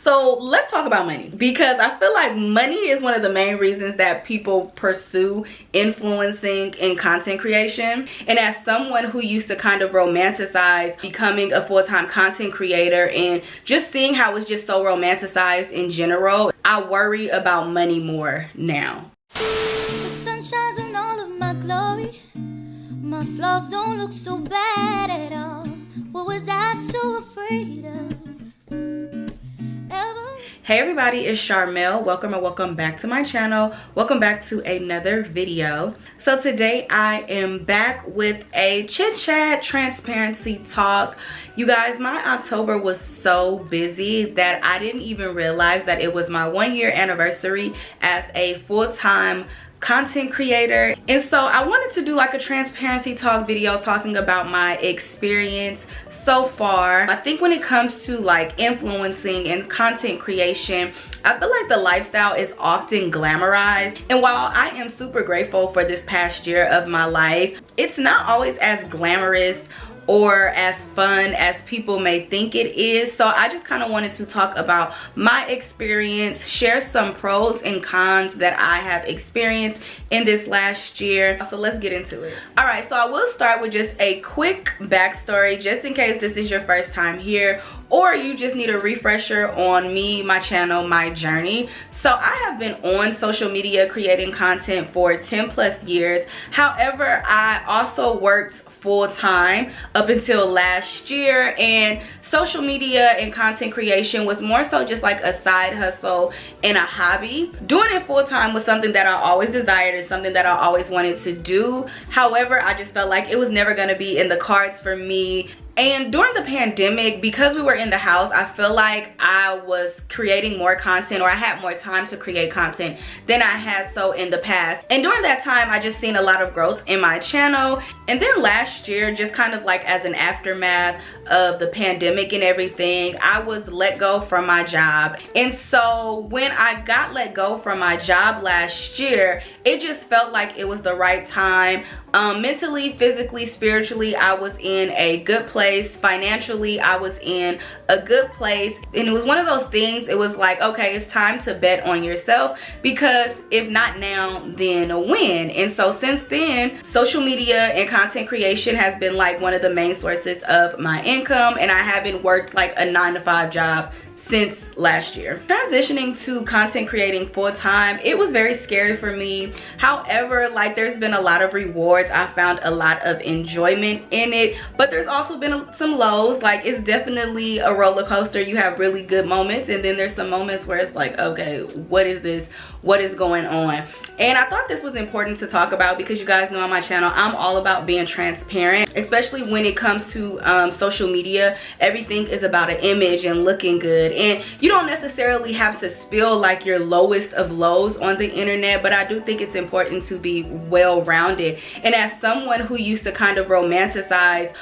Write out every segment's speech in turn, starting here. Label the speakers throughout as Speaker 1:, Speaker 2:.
Speaker 1: So let's talk about money, because I feel like money is one of the main reasons that people pursue influencing in content creation. And as someone who used to kind of romanticize becoming a full-time content creator and just seeing how it's just so romanticized in general, I worry about money more now.
Speaker 2: The sun shines on all of my glory. My flaws don't look so bad at all. What was I so afraid of?
Speaker 1: Hey everybody, it's Sharmel. Welcome and welcome back to my channel. Welcome back to another video. So today I am back with a chit chat transparency talk. You guys, my October was so busy that I didn't even realize that it was my 1-year anniversary as a full-time content creator. And so I wanted to do like a transparency talk video talking about my experience so far. I think when it comes to like influencing and content creation, I feel like the lifestyle is often glamorized. And while I am super grateful for this past year of my life, it's not always as glamorous or as fun as people may think it is. So I just kind of wanted to talk about my experience, share some pros and cons that I have experienced in this last year. So let's get into it. All right, so I will start with just a quick backstory, just in case this is your first time here or you just need a refresher on me, my channel, my journey. So I have been on social media creating content for 10+ years. However, I also worked full-time up until last year, and social media and content creation was more so just like a side hustle and a hobby. Doing it full-time was something that I always desired, and something that I always wanted to do. However, I just felt like it was never going to be in the cards for me. And during the pandemic, because we were in the house, I feel like I was creating more content, or I had more time to create content than I had so in the past. And during that time, I just seen a lot of growth in my channel. And then last year, just kind of like as an aftermath of the pandemic and everything, I was let go from my job. And so when I got let go from my job last year, it just felt like it was the right time. Mentally, physically, spiritually, I was in a good place. Financially, I was in a good place. And it was one of those things, it was like, okay, it's time to bet on yourself, because if not now, then when? And so since then, social media and content creation has been like one of the main sources of my income, and I haven't worked like a 9-to-5 job since last year. Transitioning to content creating full-time, it was very scary for me. However, like, there's been a lot of rewards. I found a lot of enjoyment in it, but there's also been some lows. Like, it's definitely a roller coaster. You have really good moments, and then there's some moments where it's like, okay, what is this? What is going on? And I thought this was important to talk about, because you guys know on my channel, I'm all about being transparent, especially when it comes to social media. Everything is about an image and looking good. And you don't necessarily have to spill like your lowest of lows on the internet, but I do think it's important to be well-rounded. And as someone who used to kind of romanticize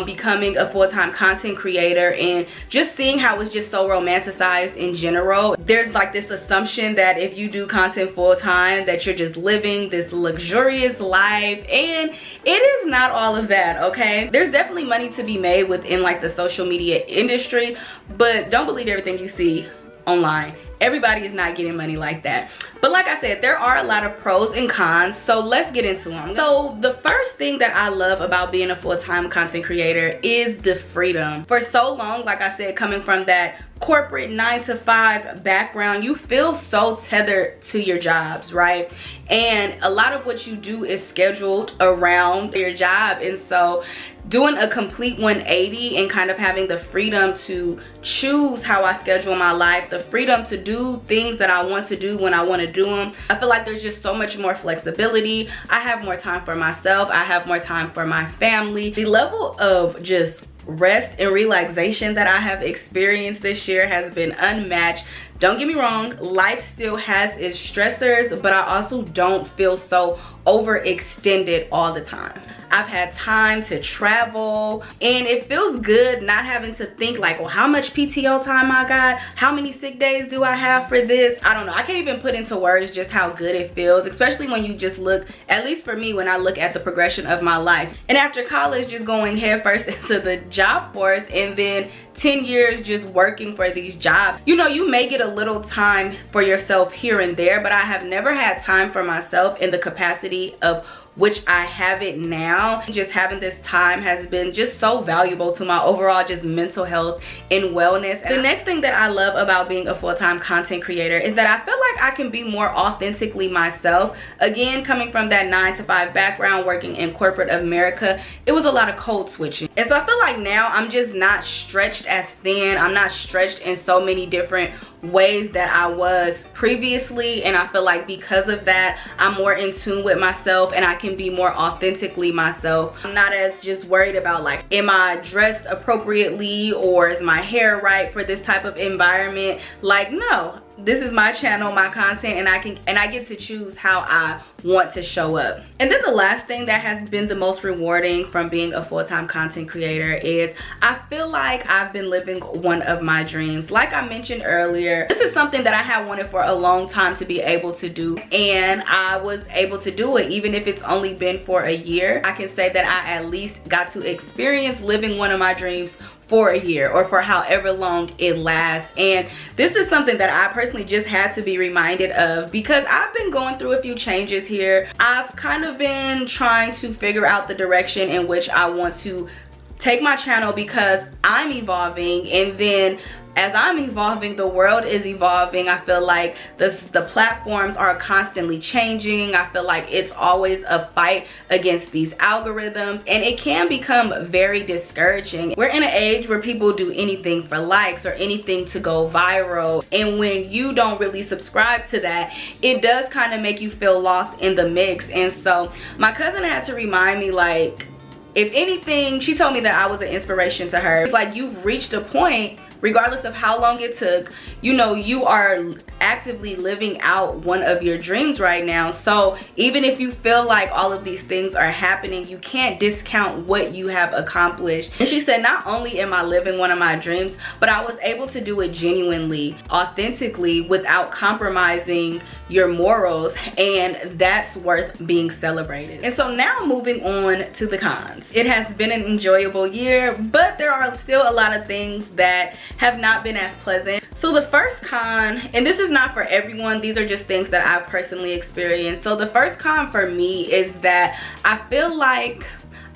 Speaker 1: becoming a full-time content creator and just seeing how it's just so romanticized in general, there's like this assumption that if you do content full-time, that you're just living this luxurious life, and it is not all of that, okay? There's definitely money to be made within like the social media industry, but don't believe everything you see online. Everybody is not getting money like that. But like I said, there are a lot of pros and cons, so let's get into them. So the first thing that I love about being a full-time content creator is the freedom. For so long, like I said, coming from that corporate 9-to-5 background, you feel so tethered to your jobs, right? And a lot of what you do is scheduled around your job. And so doing a complete 180 and kind of having the freedom to choose how I schedule my life, the freedom to do things that I want to do when I want to do them, I feel like there's just so much more flexibility. I have more time for myself. I have more time for my family. The level of just rest and relaxation that I have experienced this year has been unmatched. Don't get me wrong, life still has its stressors, but I also don't feel so overextended all the time. I've had time to travel, and it feels good not having to think like, well, how much PTO time I got? How many sick days do I have for this? I don't know. I can't even put into words just how good it feels, especially when you just look, at least for me, when I look at the progression of my life. And after college, just going headfirst into the job force, and then 10 years just working for these jobs, you know, you may get a little time for yourself here and there, but I have never had time for myself in the capacity of which I have it now. Just having this time has been just so valuable to my overall just mental health and wellness. The next thing that I love about being a full-time content creator is that I feel like I can be more authentically myself. Again, coming from that 9-to-5 background, working in corporate America, it was a lot of code switching. And so I feel like now I'm just not stretched as thin. I'm not stretched in so many different ways that I was previously, and I feel like because of that, I'm more in tune with myself and I can be more authentically myself. I'm not as just worried about like, am I dressed appropriately or is my hair right for this type of environment? Like, no, this is my channel, my content, and I get to choose how I want to show up. And then the last thing that has been the most rewarding from being a full-time content creator is I feel like I've been living one of my dreams. Like I mentioned earlier, this is something that I have wanted for a long time to be able to do, and I was able to do it. Even if it's only been for a year, I can say that I at least got to experience living one of my dreams for a year or for however long it lasts. And this is something that I personally just had to be reminded of because I've been going through a few changes here. I've kind of been trying to figure out the direction in which I want to take my channel because I'm evolving, and then as I'm evolving, the world is evolving. I feel like the platforms are constantly changing. I feel like it's always a fight against these algorithms, and it can become very discouraging. We're in an age where people do anything for likes or anything to go viral, and when you don't really subscribe to that, it does kind of make you feel lost in the mix. And so my cousin had to remind me, like, if anything, she told me that I was an inspiration to her. It's like, you've reached a point, regardless of how long it took, you know, you are actively living out one of your dreams right now. So even if you feel like all of these things are happening, you can't discount what you have accomplished. And she said, not only am I living one of my dreams, but I was able to do it genuinely, authentically, without compromising your morals, and that's worth being celebrated. And so now moving on to the cons. It has been an enjoyable year, but there are still a lot of things that have not been as pleasant. So the first con, and this is not for everyone, these are just things that I've personally experienced. So the first con for me is that I feel like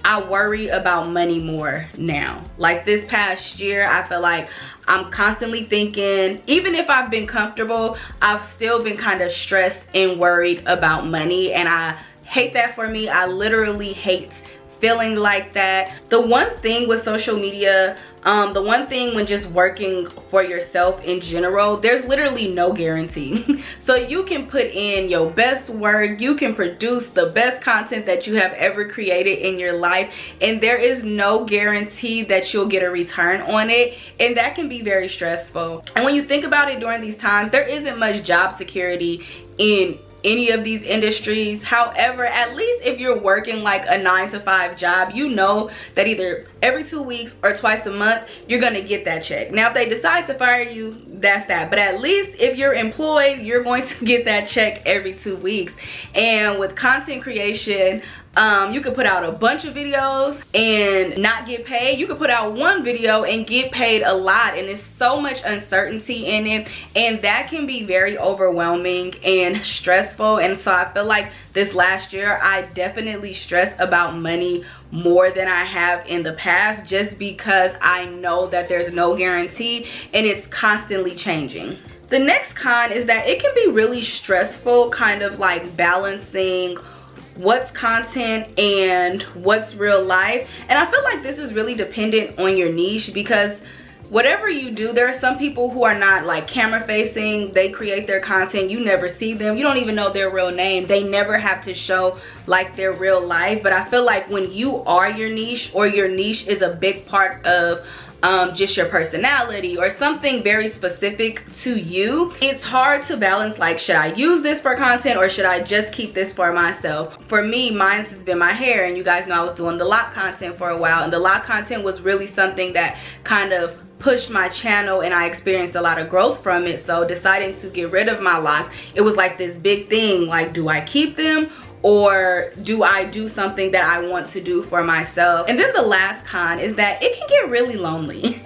Speaker 1: I worry about money more now. Like this past year, I feel like I'm constantly thinking, even if I've been comfortable, I've still been kind of stressed and worried about money, and I hate that for me. I literally hate feeling like that. The one thing with social media, the one thing when just working for yourself in general, there's literally no guarantee. So you can put in your best work, you can produce the best content that you have ever created in your life, and there is no guarantee that you'll get a return on it, and that can be very stressful. And when you think about it during these times, there isn't much job security in any of these industries. However, at least if you're working like a 9-to-5 job, you know that either every 2 weeks or twice a month you're gonna get that check. Now if they decide to fire you, that's that, but at least if you're employed, you're going to get that check every 2 weeks. And with content creation, you could put out a bunch of videos and not get paid. You could put out one video and get paid a lot, and there's so much uncertainty in it, and that can be very overwhelming and stressful. And so I feel like this last year I definitely stressed about money more than I have in the past, just because I know that there's no guarantee and it's constantly changing. The next con is that it can be really stressful, kind of like balancing what's content and what's real life. And I feel like this is really dependent on your niche, because whatever you do, there are some people who are not like camera facing, they create their content, you never see them, you don't even know their real name, they never have to show like their real life. But I feel like when you are your niche, or your niche is a big part of just your personality or something very specific to you, it's hard to balance, like, should I use this for content or should I just keep this for myself? For me, mine has been my hair, and you guys know I was doing the lock content for a while, and the lock content was really something that kind of pushed my channel, and I experienced a lot of growth from it. So deciding to get rid of my locks, it was like this big thing, like, do I keep them or do I do something that I want to do for myself? And then the last con is that it can get really lonely.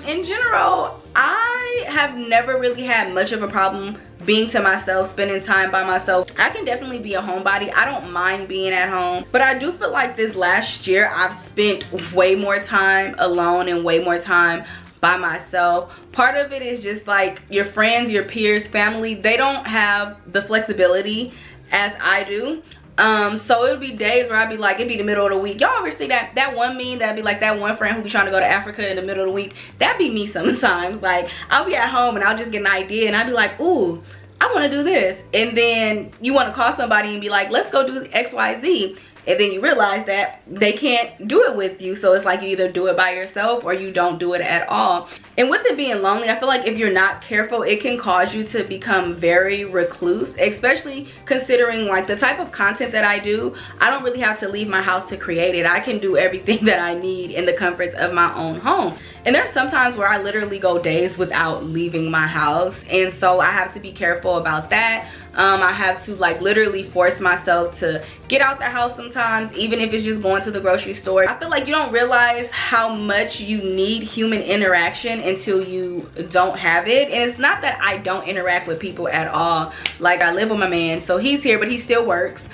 Speaker 1: In general, I have never really had much of a problem being to myself, spending time by myself. I can definitely be a homebody. I don't mind being at home, but I do feel like this last year I've spent way more time alone and way more time by myself. Part of it is just like your friends, your peers, family, they don't have the flexibility as I do. So it would be days where I'd be like, it'd be the middle of the week. Y'all ever see that one meme that'd be like that one friend who be trying to go to Africa in the middle of the week? That'd be me sometimes. Like, I'll be at home and I'll just get an idea and I'd be like, ooh, I want to do this. And then you want to call somebody and be like, let's go do XYZ. And then you realize that they can't do it with you. So it's like you either do it by yourself or you don't do it at all. And with it being lonely, I feel like if you're not careful, it can cause you to become very recluse, especially considering like the type of content that I do. I don't really have to leave my house to create it. I can do everything that I need in the comforts of my own home. And there's some times where I literally go days without leaving my house. And so I have to be careful about that. I have to like literally force myself to get out the house sometimes, even if it's just going to the grocery store. I feel like you don't realize how much you need human interaction until you don't have it. And it's not that I don't interact with people at all. Like, I live with my man, so he's here, but he still works.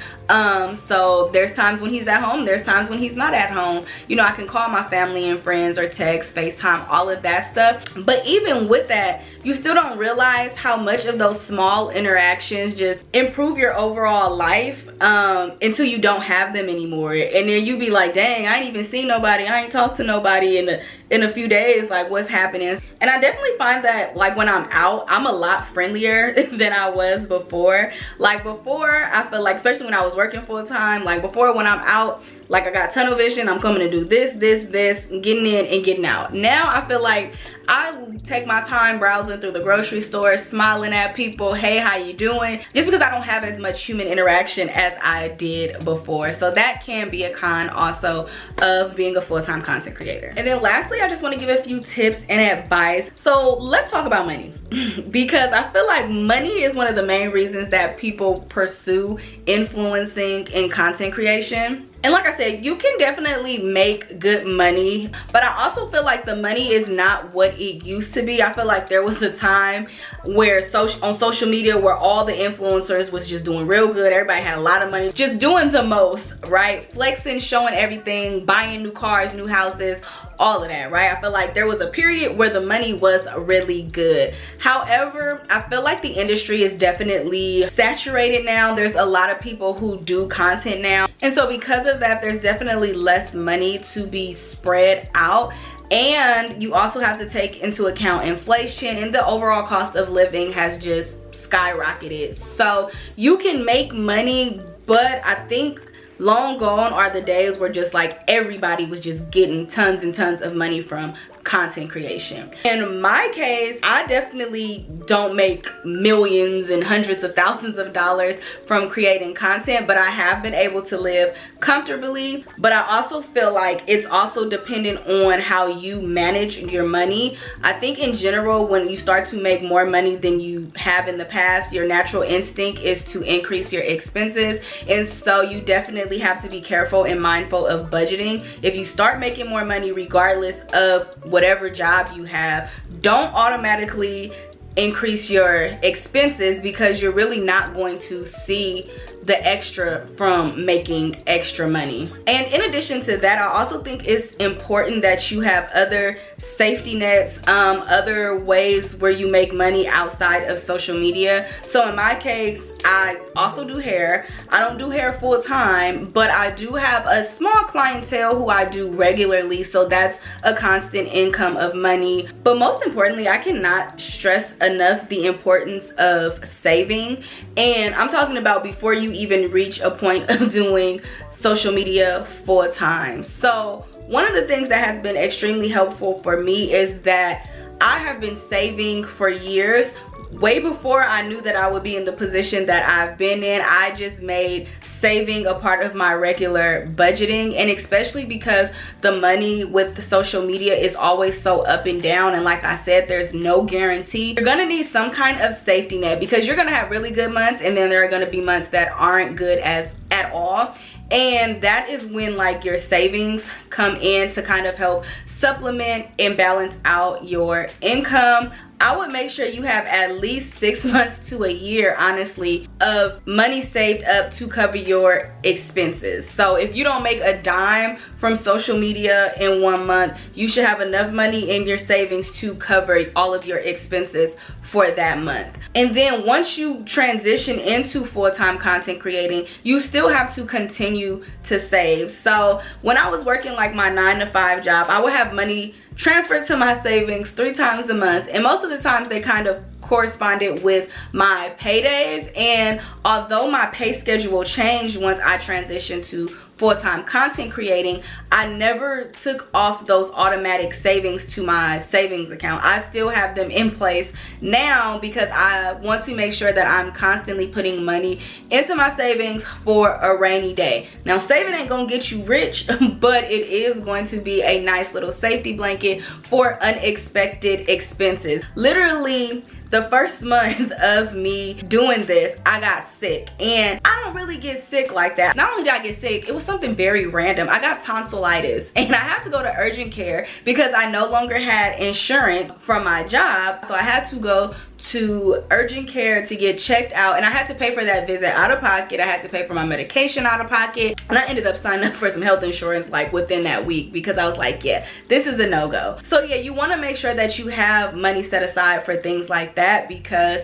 Speaker 1: So there's times when he's at home, there's times when he's not at home. You know, I can call my family and friends or text, FaceTime, all of that stuff. But even with that, you still don't realize how much of those small interactions just improve your overall life until you don't have them anymore. And then you be like, dang, I ain't even seen nobody, I ain't talked to nobody in a few days, like what's happening? And I definitely find that like when I'm out, I'm a lot friendlier than I was before. Like before, I feel like, especially when I was working full time, like before when I'm out, like I got tunnel vision, I'm coming to do this, getting in and getting out. Now I feel like I will take my time browsing through the grocery store, smiling at people, hey, how you doing? Just because I don't have as much human interaction as I did before. So that can be a con also of being a full-time content creator. And then lastly, I just want to give a few tips and advice. So let's talk about money because I feel like money is one of the main reasons that people pursue influencing and content creation. And like I said, you can definitely make good money, but I also feel like the money is not what it used to be. I feel like there was a time where on social media where all the influencers was just doing real good. Everybody had a lot of money, just doing the most, right? Flexing, showing everything, buying new cars, new houses, all of that, right? I feel like there was a period where the money was really good. However, I feel like the industry is definitely saturated now. There's a lot of people who do content now. And so because of that, there's definitely less money to be spread out. And you also have to take into account inflation, and the overall cost of living has just skyrocketed. So you can make money, but I think long gone are the days where just like everybody was just getting tons and tons of money from content creation. In my case, I definitely don't make millions and hundreds of thousands of dollars from creating content, but I have been able to live comfortably. But I also feel like it's also dependent on how you manage your money. I think in general, when you start to make more money than you have in the past, your natural instinct is to increase your expenses. And so you definitely have to be careful and mindful of budgeting. If you start making more money, regardless of whatever job you have, don't automatically increase your expenses because you're really not going to see the extra from making extra money. And in addition to that, I also think it's important that you have other safety nets, other ways where you make money outside of social media. So in my case, I also do hair. I don't do hair full time, but I do have a small clientele who I do regularly, so that's a constant income of money. But most importantly, I cannot stress enough the importance of saving. And I'm talking about before you even reach a point of doing social media full time. So one of the things that has been extremely helpful for me is that I have been saving for years. Way before I knew that I would be in the position that I've been in, I just made saving a part of my regular budgeting. And especially because the money with the social media is always so up and down, and like I said, there's no guarantee. You're gonna need some kind of safety net because you're gonna have really good months, and then there are gonna be months that aren't good as at all. And that is when like your savings come in to kind of help supplement and balance out your income. I would make sure you have at least 6 months to a year, honestly, of money saved up to cover your expenses. So if you don't make a dime from social media in 1 month, you should have enough money in your savings to cover all of your expenses for that month. And then once you transition into full-time content creating, you still have to continue to save. So when I was working like my 9-to-5 job, I would have money transferred to my savings 3 times a month, and most of the times they kind of corresponded with my paydays. And although my pay schedule changed once I transitioned to full-time content creating, I never took off those automatic savings to my savings account. I still have them in place now because I want to make sure that I'm constantly putting money into my savings for a rainy day. Now, saving ain't gonna get you rich, but it is going to be a nice little safety blanket for unexpected expenses. Literally, the first month of me doing this, I got sick, and I don't really get sick like that. Not only did I get sick, it was something very random. I got tonsillitis, and I had to go to urgent care because I no longer had insurance from my job. So I had to go to urgent care to get checked out, and I had to pay for that visit out of pocket. I had to pay for my medication out of pocket, and I ended up signing up for some health insurance like within that week because I was like, yeah, this is a no-go. So yeah, you want to make sure that you have money set aside for things like that, because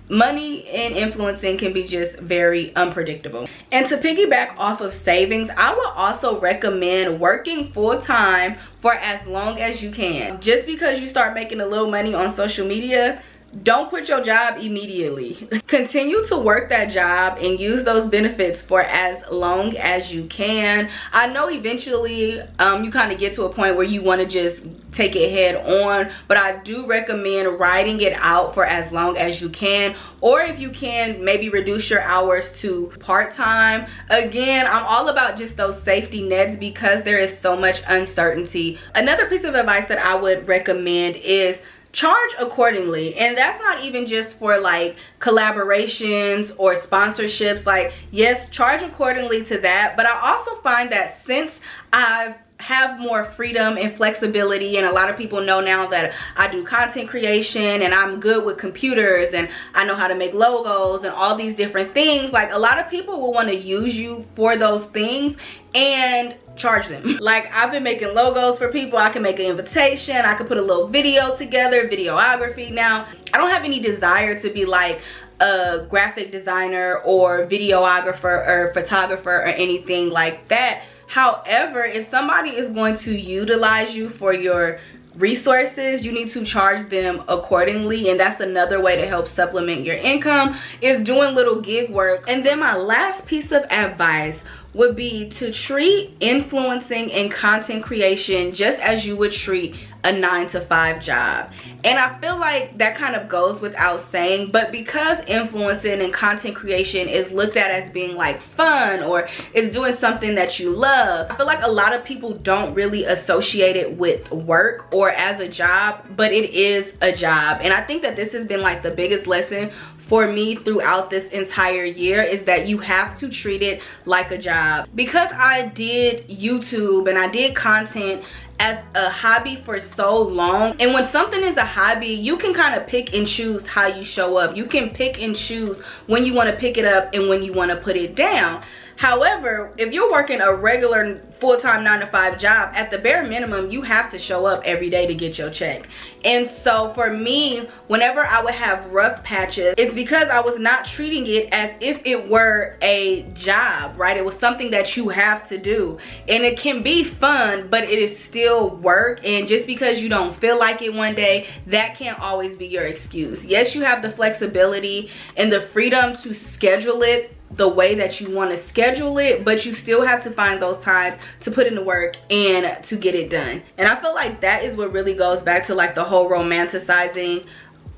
Speaker 1: money and influencing can be just very unpredictable. And to piggyback off of savings, I would also recommend working full-time for as long as you can. Just because you start making a little money on social media, don't quit your job immediately. Continue to work that job and use those benefits for as long as you can. I know eventually you kind of get to a point where you want to just take it head on, but I do recommend riding it out for as long as you can, or if you can, maybe reduce your hours to part-time. Again, I'm all about just those safety nets because there is so much uncertainty. Another piece of advice that I would recommend is charge accordingly, and that's not even just for like collaborations or sponsorships. Like, yes, charge accordingly to that, but I also find that since I have more freedom and flexibility, and a lot of people know now that I do content creation and I'm good with computers and I know how to make logos and all these different things, like a lot of people will want to use you for those things and charge them. Like, I've been making logos for people. I can make an invitation, I can put a little video together, videography. Now, I don't have any desire to be like a graphic designer or videographer or photographer or anything like that. However, if somebody is going to utilize you for your resources, you need to charge them accordingly, and that's another way to help supplement your income, is doing little gig work. And then my last piece of advice would be to treat influencing and content creation just as you would treat a 9-to-5 job. And I feel like that kind of goes without saying, but because influencing and content creation is looked at as being like fun or is doing something that you love, I feel like a lot of people don't really associate it with work or as a job, but it is a job. And I think that this has been like the biggest lesson for me throughout this entire year, is that you have to treat it like a job. Because I did YouTube and I did content as a hobby for so long, and when something is a hobby, you can kind of pick and choose how you show up. You can pick and choose when you want to pick it up and when you want to put it down. However, if you're working a regular full-time 9-to-5 job, at the bare minimum, you have to show up every day to get your check. And so for me, whenever I would have rough patches, it's because I was not treating it as if it were a job, right? It was something that you have to do. And it can be fun, but it is still work. And just because you don't feel like it one day, that can't always be your excuse. Yes, you have the flexibility and the freedom to schedule it the way that you want to schedule it, but you still have to find those times to put in the work and to get it done. And I feel like that is what really goes back to like the whole romanticizing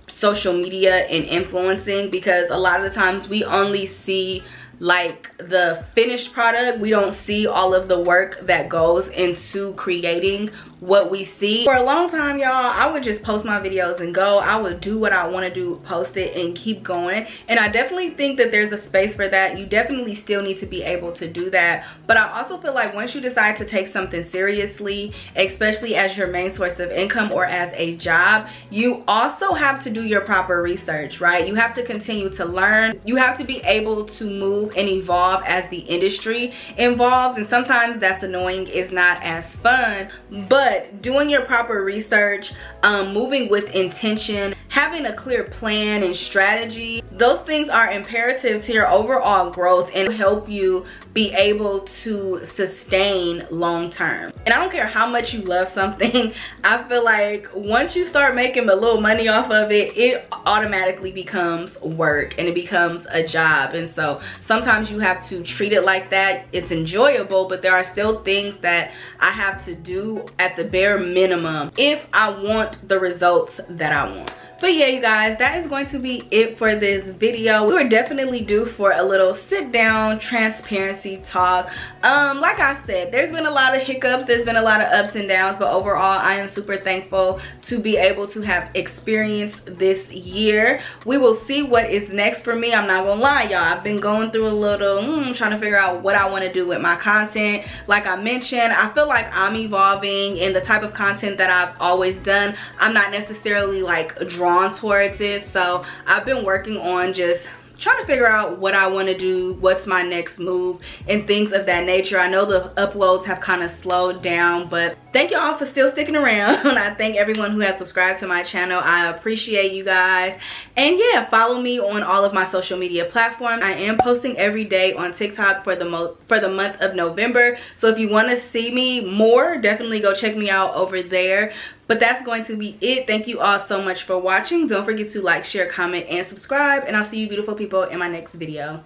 Speaker 1: social media and influencing, because a lot of the times we only see like the finished product. We don't see all of the work that goes into creating what we see. For a long time, y'all, I would just post my videos and go. I would do what I want to do, post it and keep going. And I definitely think that there's a space for that. You definitely still need to be able to do that. But I also feel like once you decide to take something seriously, especially as your main source of income or as a job, you also have to do your proper research, right? You have to continue to learn. You have to be able to move and evolve as the industry evolves. And sometimes that's annoying, it's not as fun. But doing your proper research, moving with intention, having a clear plan and strategy, those things are imperative to your overall growth and help you be able to sustain long term. And I don't care how much you love something, I feel like once you start making a little money off of it, it automatically becomes work and it becomes a job. And so sometimes you have to treat it like that. It's enjoyable, but there are still things that I have to do at the bare minimum if I want the results that I want. But yeah, you guys, that is going to be it for this video. We were definitely due for a little sit down transparency talk. Like I said, there's been a lot of hiccups, there's been a lot of ups and downs, but overall I am super thankful to be able to have experienced this year. We will see what is next for me. I'm not gonna lie, y'all, I've been going through a little trying to figure out what I want to do with my content. Like I mentioned, I feel like I'm evolving in the type of content that I've always done. I'm not necessarily like drawn towards it, so I've been working on just trying to figure out what I want to do, what's my next move, and things of that nature. I know the uploads have kind of slowed down, but thank you all for still sticking around. I thank everyone who has subscribed to my channel. I appreciate you guys. And yeah, follow me on all of my social media platforms. I am posting every day on TikTok for the month of November, so if you want to see me more, definitely go check me out over there. But that's going to be it. Thank you all so much for watching. Don't forget to like, share, comment, and subscribe. And I'll see you beautiful people in my next video.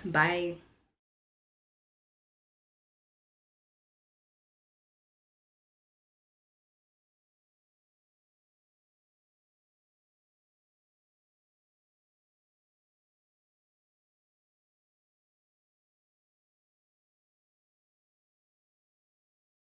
Speaker 1: Bye.